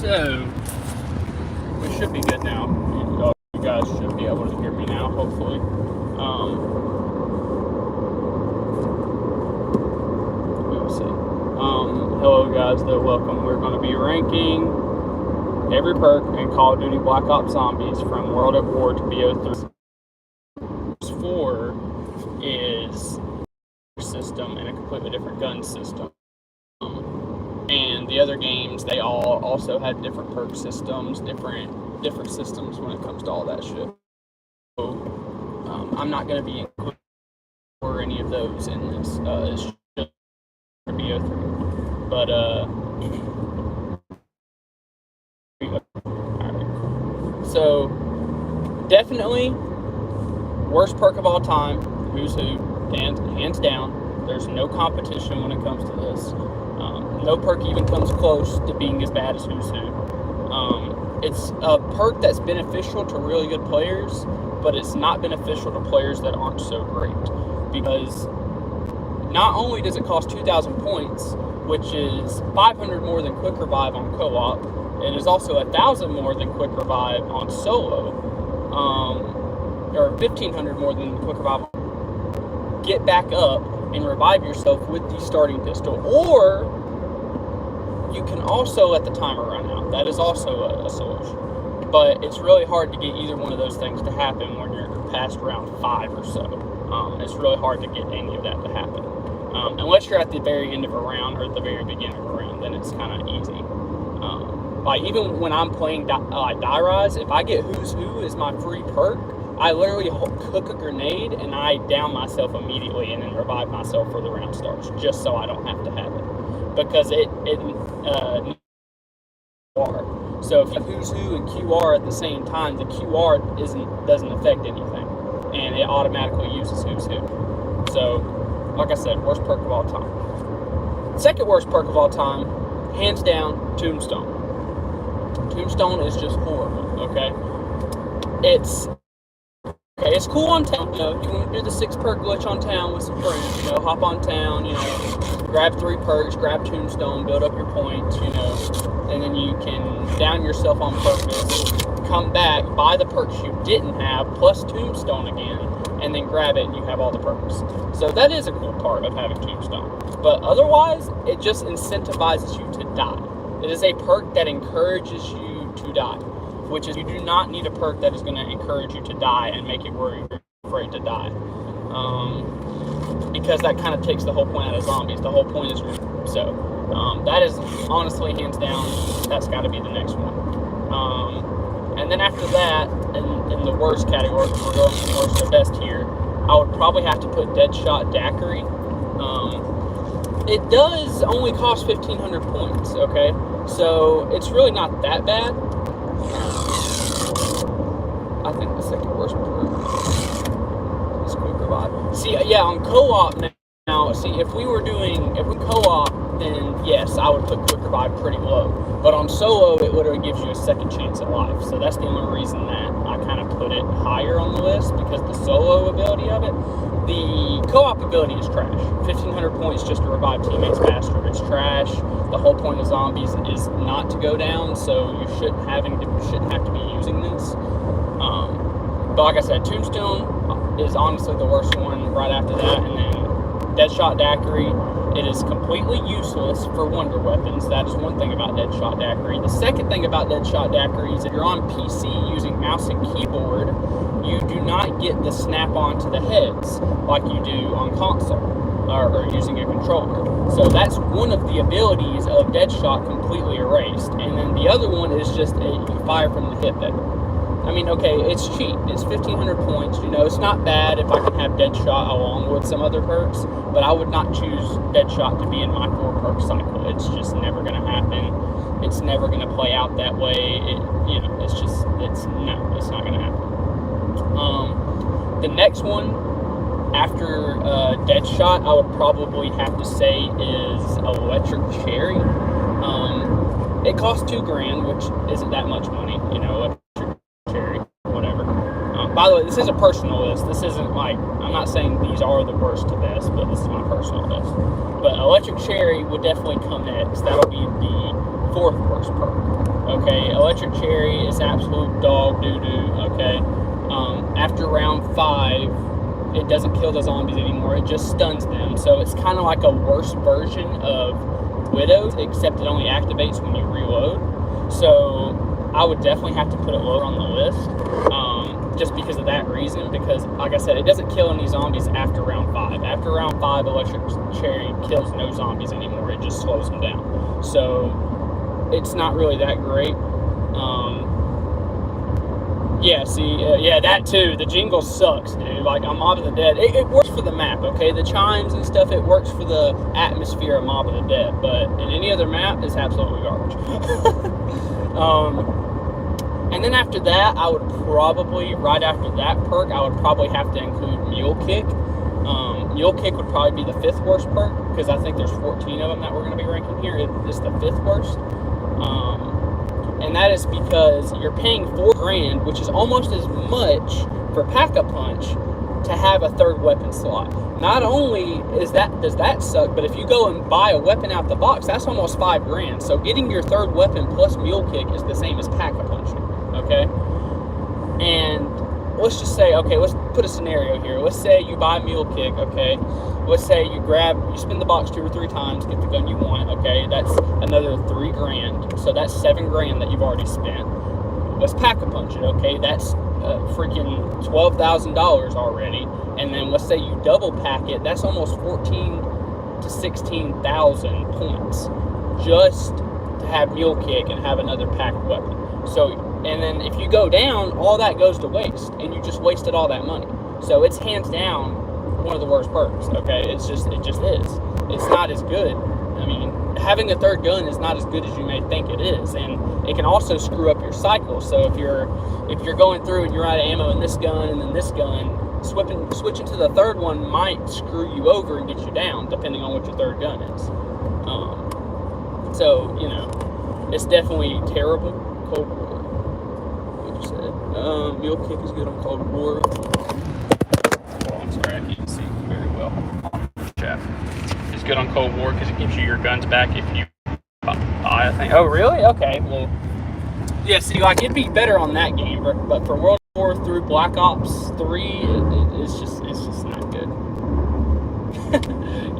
So, we should be good now. You guys should be able to hear me now, hopefully. Let's see. Hello guys, welcome. We're going to be ranking every perk in Call of Duty Black Ops Zombies from World at War to WAW-BO3. 4 is a system and a completely different gun system. And the other games, they all also had different perk systems, different systems when it comes to all that shit. So, I'm not going to be including or any of those in this. It's just WAW-BO3. But, alright. So, definitely, worst perk of all time, who's who, hands down. There's no competition when it comes to this. No perk even comes close to being as bad as who's who. It's a perk that's beneficial to really good players, but it's not beneficial to players that aren't so great. Because not only does it cost 2,000 points, which is 500 more than Quick Revive on co-op, it is also 1,000 more than Quick Revive on solo, or 1,500 more than Quick Revive. Get back up and revive yourself with the starting pistol, or you can also let the timer run out. That is also a solution. But it's really hard to get either one of those things to happen when you're past round 5 or so. It's really hard to get any of that to happen. Unless you're at the very end of a round or at the very beginning of a round, then it's kind of easy. Like even when I'm playing Die Rise, if I get Who's Who as my free perk, I literally cook a grenade and I down myself immediately and then revive myself for the round starts, just so I don't have to have it. Because it QR. So if you have Who's Who and QR at the same time, the QR doesn't affect anything, and it automatically uses Who's Who. So, like I said, worst perk of all time. Second worst perk of all time, hands down, Tombstone. Tombstone is just horrible. Okay, it's cool on town, you want to do the 6 perk glitch on town with some friends, hop on town, grab 3 perks, grab Tombstone, build up your points, and then you can down yourself on purpose, come back, buy the perks you didn't have, plus Tombstone again, and then grab it and you have all the perks. So that is a cool part of having Tombstone. But otherwise, it just incentivizes you to die. It is a perk that encourages you to die, which is you do not need a perk that is going to encourage you to die and make you worry you're afraid to die. Because that kind of takes the whole point out of zombies. The whole point is so. That is honestly, hands down, that's got to be the next one. And then after that, in the worst category, we're going from worst to best here, I would probably have to put Deadshot Daiquiri. It does only cost 1,500 points, okay? So it's really not that bad. I think the second worst perk is Quick Revive. See, yeah, on co-op now, if we co-op, then yes, I would put Quick Revive pretty low. But on solo, it literally gives you a second chance at life. So that's the only reason that I kind of put it higher on the list, because the solo ability of it. The co-op ability is trash. 1,500 points just to revive teammates faster. It's trash. The whole point of zombies is not to go down, so you shouldn't have to be using this. But like I said, Tombstone is honestly the worst one right after that, and then Deadshot Daiquiri. It is completely useless for wonder weapons. That is one thing about Deadshot Daiquiri. The second thing about Deadshot Daiquiri is if you're on PC using mouse and keyboard, you do not get the snap-on to the heads like you do on console or using a controller. So that's one of the abilities of Deadshot completely erased. And then the other one is just a fire from the hip. I mean, okay, it's cheap. It's 1,500 points. It's not bad if I can have Deadshot along with some other perks, but I would not choose Deadshot to be in my 4 perk cycle. It's just never going to happen. It's never going to play out that way. It's not going to happen. The next one after Deadshot, I would probably have to say is Electric Cherry. It costs $2,000, which isn't that much money, Electric Cherry, whatever. By the way, this is a personal list. This isn't like, I'm not saying these are the worst to best, but this is my personal list. But Electric Cherry would definitely come next. That'll be the fourth worst perk. Okay, Electric Cherry is absolute dog doo-doo, okay? After round 5, it doesn't kill the zombies anymore, it just stuns them. So it's kind of like a worse version of Widow's, except it only activates when you reload. So I would definitely have to put it lower on the list, just because of that reason. Because, like I said, it doesn't kill any zombies after round 5. After round 5, Electric Cherry kills no zombies anymore, it just slows them down. So it's not really that great. Yeah, see, yeah, that too. The jingle sucks, dude. Like, on Mob of the Dead, it works for the map, okay? The chimes and stuff, it works for the atmosphere of Mob of the Dead, but in any other map, it's absolutely garbage. And then after that, I would probably, right after that perk, I would probably have to include Mule Kick. Mule Kick would probably be the 5th worst perk, because I think there's 14 of them that we're going to be ranking here. It's the 5th worst. And that is because you're paying $4,000, which is almost as much for Pack-a-Punch to have a 3rd weapon slot. Not only does that suck, but if you go and buy a weapon out the box, that's almost $5,000. So getting your 3rd weapon plus Mule Kick is the same as Pack-a-Punching, okay? And let's just say, okay, let's put a scenario here. Let's say you buy Mule Kick, okay? Let's say you spin the box 2 or 3 times, get the gun you want, okay? That's another $3,000. So that's $7,000 that you've already spent. Let's Pack-a-Punch it, okay? That's freaking $12,000 already. And then let's say you double pack it, that's almost 14,000 to 16,000 points just to have Mule Kick and have another packed weapon. So, and then if you go down, all that goes to waste, and you just wasted all that money. So it's hands down one of the worst perks, okay? It just is. It's not as good. I mean, having a 3rd gun is not as good as you may think it is, and it can also screw up your cycle. So if you're going through and you're out of ammo in this gun and then this gun, switching to the 3rd one might screw you over and get you down, depending on what your 3rd gun is. So, you know, it's definitely terrible. Cold War. What you said? Mule Kick is good on Cold War. Oh, I'm sorry, I can't see very well on the chat. It's good on Cold War because it gives you your guns back if you buy, I think. Oh, really? Okay, well, yeah, see, like, it'd be better on that game, but for World War through Black Ops 3, it's just not good.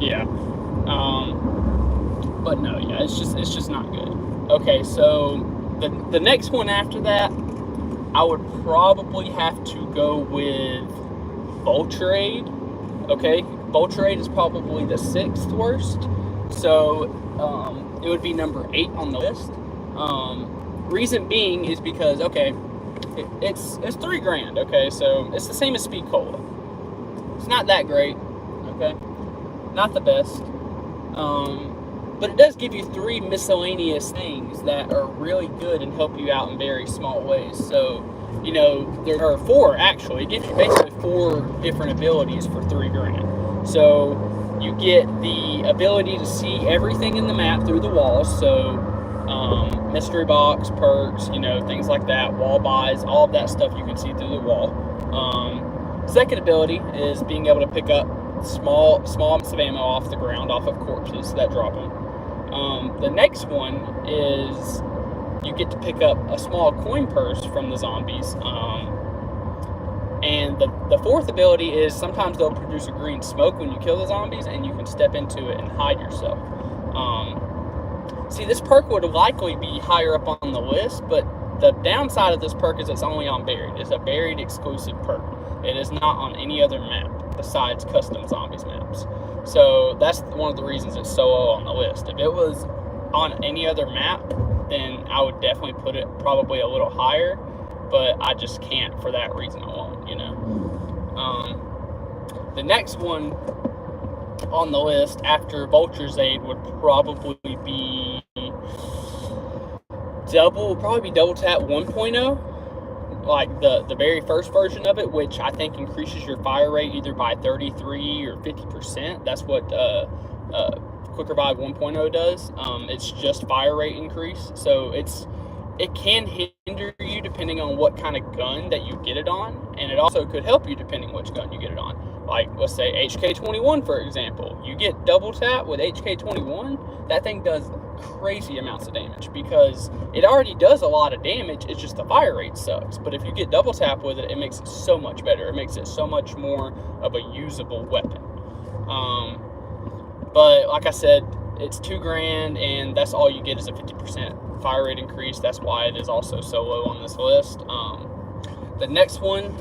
Yeah. But no, yeah, it's just not good. Okay, so the next one after that, I would probably have to go with Vulture-Aid. Okay, Vulture-Aid is probably the 6th worst. So it would be number 8 on the list. Reason being is because, okay, it's $3,000. Okay, so it's the same as Speed Cola. It's not that great. Okay, not the best. But it does give you 3 miscellaneous things that are really good and help you out in very small ways. So, you know, there are 4 actually. It gives you basically 4 different abilities for $3,000. So you get the ability to see everything in the map through the walls. So mystery box, perks, you know, things like that, wall buys, all of that stuff you can see through the wall. Second ability is being able to pick up small amounts of ammo off the ground, off of corpses that drop them. The next one is you get to pick up a small coin purse from the zombies. And the 4th ability is sometimes they'll produce a green smoke when you kill the zombies, and you can step into it and hide yourself. See, this perk would likely be higher up on the list, but the downside of this perk is it's only on Buried. It's a Buried exclusive perk. It is not on any other map besides custom zombies maps. So that's one of the reasons it's so low on the list. If it was on any other map, then I would definitely put it probably a little higher, but I just can't for that reason alone, you know. The next one on the list after Vulture's Aid would probably be Double Tap 1.0, like the very first version of it, which I think increases your fire rate either by 33 or 50%. That's what Quick Revive 1.0 does. It's just fire rate increase, so it can hinder you depending on what kind of gun that you get it on, and it also could help you depending which gun you get it on. Like, let's say HK21, for example. You get double tap with HK21, that thing does crazy amounts of damage, because it already does a lot of damage. It's just the fire rate sucks. But if you get double tap with it, it makes it so much better. It makes it so much more of a usable weapon. But like I said, it's $2,000, and that's all you get is a 50% fire rate increase. That's why it is also so low on this list. The next one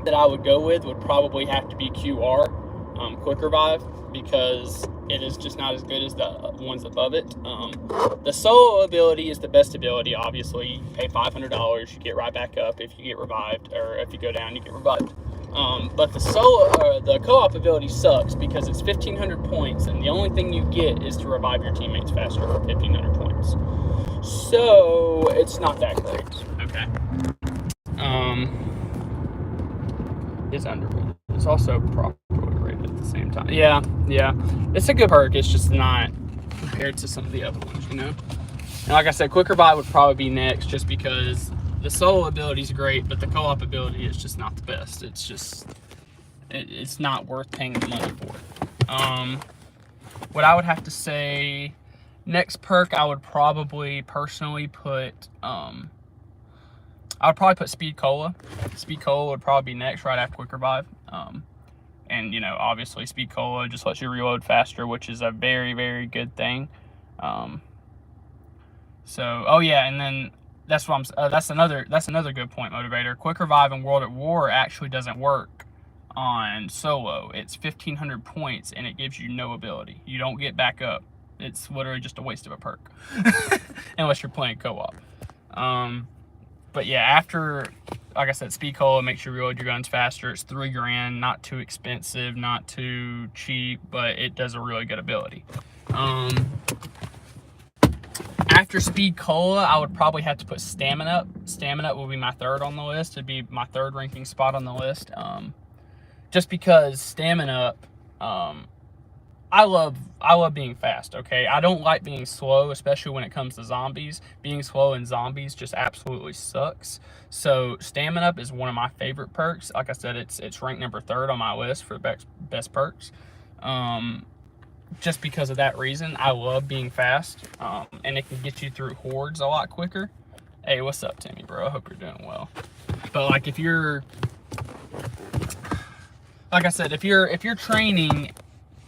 that I would go with would probably have to be QR, Quick Revive, because it is just not as good as the ones above it. The solo ability is the best ability, obviously. You pay $500, you get right back up if you get revived, or if you go down, you get revived. But the co-op ability sucks because it's 1,500 points, and the only thing you get is to revive your teammates faster for 1,500 points. So it's not that great. Okay. It's underrated. It's also properly rated at the same time. Yeah. It's a good perk. It's just not compared to some of the other ones, you know? And like I said, Quick Revive would probably be next, just because the solo ability is great, but the co-op ability is just not the best. It's just, it's not worth paying the money for. What I would have to say, next perk, I would probably personally put, I would probably put Speed Cola. Speed Cola would probably be next, right after Quick Revive. And, you know, obviously Speed Cola just lets you reload faster, which is a very, very good thing. So, oh yeah, and then that's what that's another good point, Motivator. Quick Revive in World at War actually doesn't work on solo. It's 1,500 points, and it gives you no ability. You don't get back up. It's literally just a waste of a perk, unless you're playing co-op. But yeah, after, like I said, Speed Cola makes you reload your guns faster. It's $3,000, not too expensive, not too cheap, but it does a really good ability. After Speed Cola, I would probably have to put Stamina Up. Stamina Up will be my third on the list. It'd be my third ranking spot on the list. Just because Stamina Up, I love being fast, okay? I don't like being slow, especially when it comes to zombies. Being slow in zombies just absolutely sucks. So Stamina Up is one of my favorite perks. Like I said, it's ranked number 3rd on my list for best perks. Just because of that reason. I love being fast, and it can get you through hordes a lot quicker. Hey, what's up, Timmy, bro? I hope you're doing well. But like, if you're, like I said, if you're training,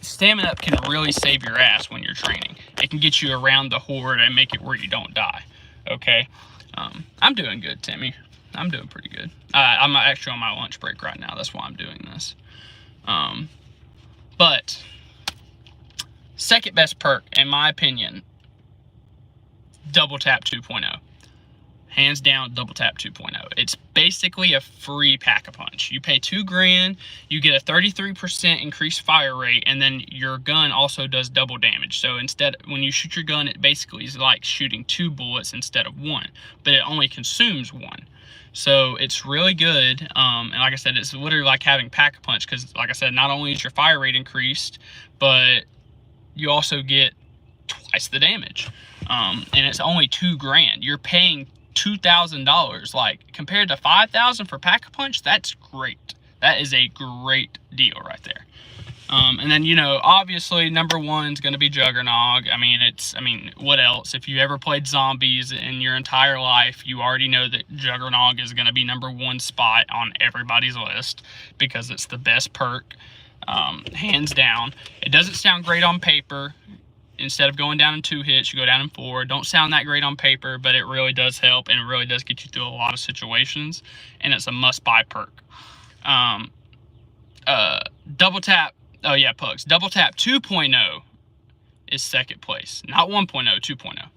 Stamina Up can really save your ass when you're training. It can get you around the horde and make it where you don't die. Okay, I'm doing good, Timmy. I'm doing pretty good. I'm actually on my lunch break right now. That's why I'm doing this. But second best perk, in my opinion, Double Tap 2.0. Hands down, Double Tap 2.0. It's basically a free Pack-a-Punch. You pay $2,000, you get a 33% increased fire rate, and then your gun also does double damage. So instead, when you shoot your gun, it basically is like shooting 2 bullets instead of 1, but it only consumes 1. So it's really good, and like I said, it's literally like having Pack-a-Punch, because like I said, not only is your fire rate increased, but you also get twice the damage, and it's only $2,000. You're paying $2,000, like compared to $5,000 for Pack-a-Punch. That's great. That is a great deal right there. And then, you know, obviously number 1 is going to be Juggernog. I mean, what else? If you ever played Zombies in your entire life, you already know that Juggernog is going to be number 1 spot on everybody's list, because it's the best perk, hands down. It doesn't sound great on paper. Instead of going down in 2 hits, you go down in 4. Don't sound that great on paper, but it really does help, and it really does get you through a lot of situations, and it's a must-buy perk. Double Tap, oh yeah, Pugs. Double Tap 2.0 is second place. Not 1.0, 2.0.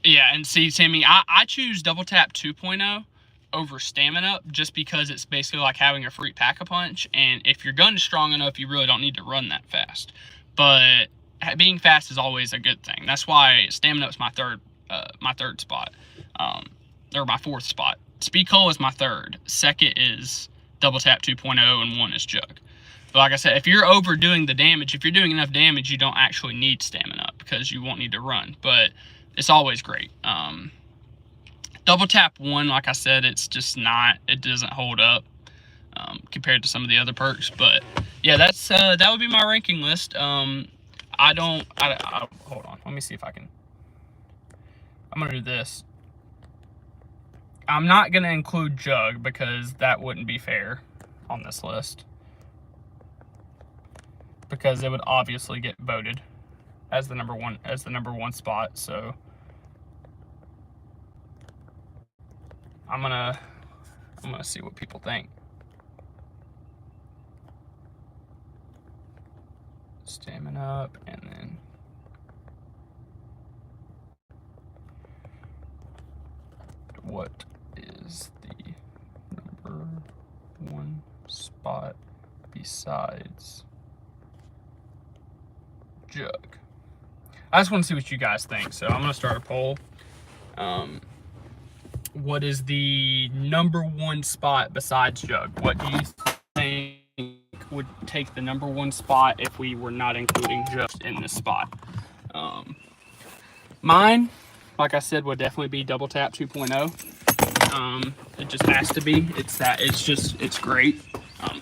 Yeah, and see, Timmy, I choose Double Tap 2.0 over Stamina Up, just because it's basically like having a free Pack-a-Punch, and if your gun is strong enough, you really don't need to run that fast. But being fast is always a good thing. That's why Stamina Up is my third spot, or my 4th spot. Speed Cola is my 3rd. Second is Double Tap 2.0, and 1 is Jug. But like I said, if you're overdoing the damage, if you're doing enough damage, you don't actually need Stamina Up, because you won't need to run. But it's always great. Double Tap 1, like I said, it's just not, it doesn't hold up compared to some of the other perks. But yeah, that's that would be my ranking list. hold on. Let me see if I can. I'm going to do this. I'm not going to include jug because that wouldn't be fair on this list. Because it would obviously get voted as the number one spot. So I'm gonna see what people think. Stamina up, and then what is the number one spot besides jug? I just want to see what you guys think, so I'm gonna start a poll. What is the number one spot besides jug? What do you think would take the number one spot if we were not including jug in this spot? Mine, like I said, would definitely be Double Tap 2.0. It just has to be. It's great.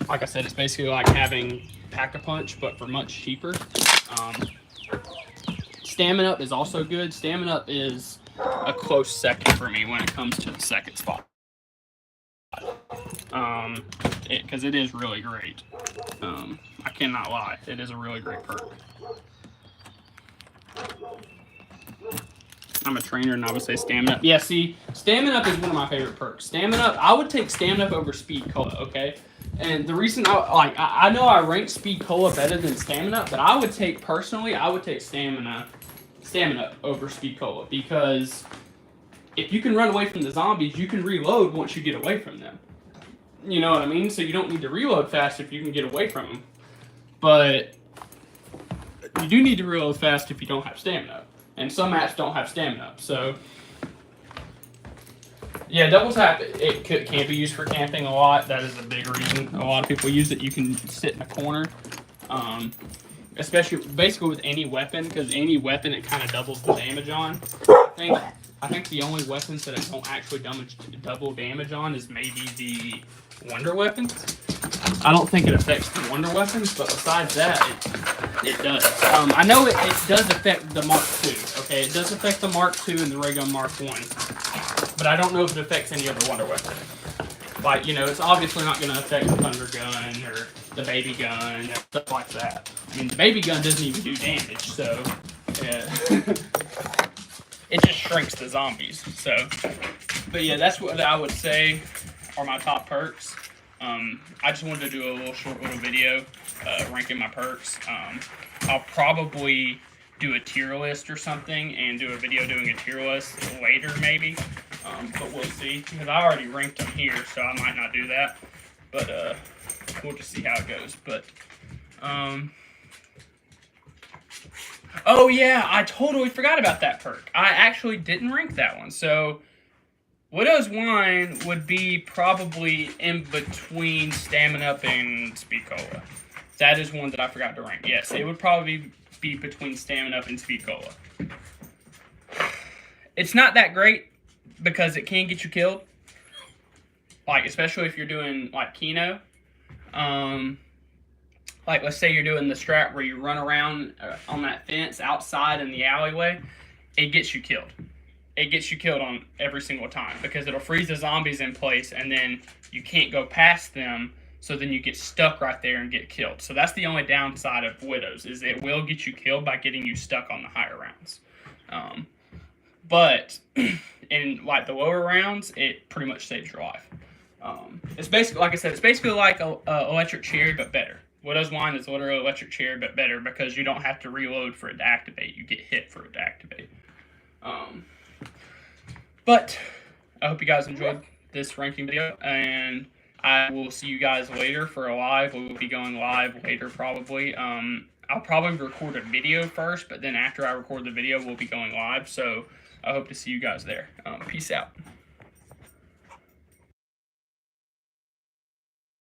Like I said, it's basically like having Pack-a-Punch, but for much cheaper. Stamina Up is also good. Stamina Up is a close second for me when it comes to the second spot. Because it is really great. I cannot lie. It is a really great perk. I'm a trainer and I would say Stamina Up. Yeah, see, Stamina Up is one of my favorite perks. Stamina Up, I would take Stamina Up over Speed Cola, okay? And the reason I know I rank Speed Cola better than Stamina Up, but I would take Stamina Up over Speed Cola, because if you can run away from the zombies, you can reload once you get away from them. You know what I mean? So you don't need to reload fast if you can get away from them. But you do need to reload fast if you don't have Stamina Up. And some maps don't have Stamina Up, so yeah, Double Tap, it can't be used for camping a lot. That is a big reason a lot of people use it. You can sit in a corner, especially basically with any weapon, because any weapon it kind of doubles the damage on. I think the only weapons that it don't actually double damage on is maybe the Wonder Weapon. I don't think it affects the Wonder Weapons, but besides that, it does. I know it does affect the Mark II, okay? It does affect the Mark II and the Ray Gun Mark I, but I don't know if it affects any other Wonder Weapon. Like, you know, it's obviously not going to affect the Thunder Gun or the Baby Gun and stuff like that. I mean, the Baby Gun doesn't even do damage, so yeah. It just shrinks the zombies. So, but yeah, that's what I would say are my top perks. I just wanted to do a short little video ranking my perks. I'll probably do a tier list or something and do a video doing a tier list later maybe, but we'll see, because I already ranked them here, so I might not do that, but we'll just see how it goes. But oh yeah, I totally forgot about that perk. I actually didn't rank that one. So Widow's Wine would be probably in between Stamina Up and Speed Cola. That is one that I forgot to rank. Yes, it would probably be between Stamina Up and Speed Cola. It's not that great because it can get you killed. Like, especially if you're doing, like, Kino. Like, let's say you're doing the strat where you run around on that fence outside in the alleyway. It gets you killed. It gets you killed on every single time because it'll freeze the zombies in place and then you can't go past them, so then you get stuck right there and get killed. So that's the only downside of Widows, is it will get you killed by getting you stuck on the higher rounds. But in like the lower rounds, it pretty much saves your life. It's basically, like I said, it's basically like a Electric Cherry, but better. Widow's Wine is literally Electric Cherry, but better, because you don't have to reload for it to activate. You get hit for it to activate. But I hope you guys enjoyed this ranking video, and I will see you guys later for a live. We will be going live later probably. I'll probably record a video first, but then after I record the video, we'll be going live. So I hope to see you guys there. Peace out.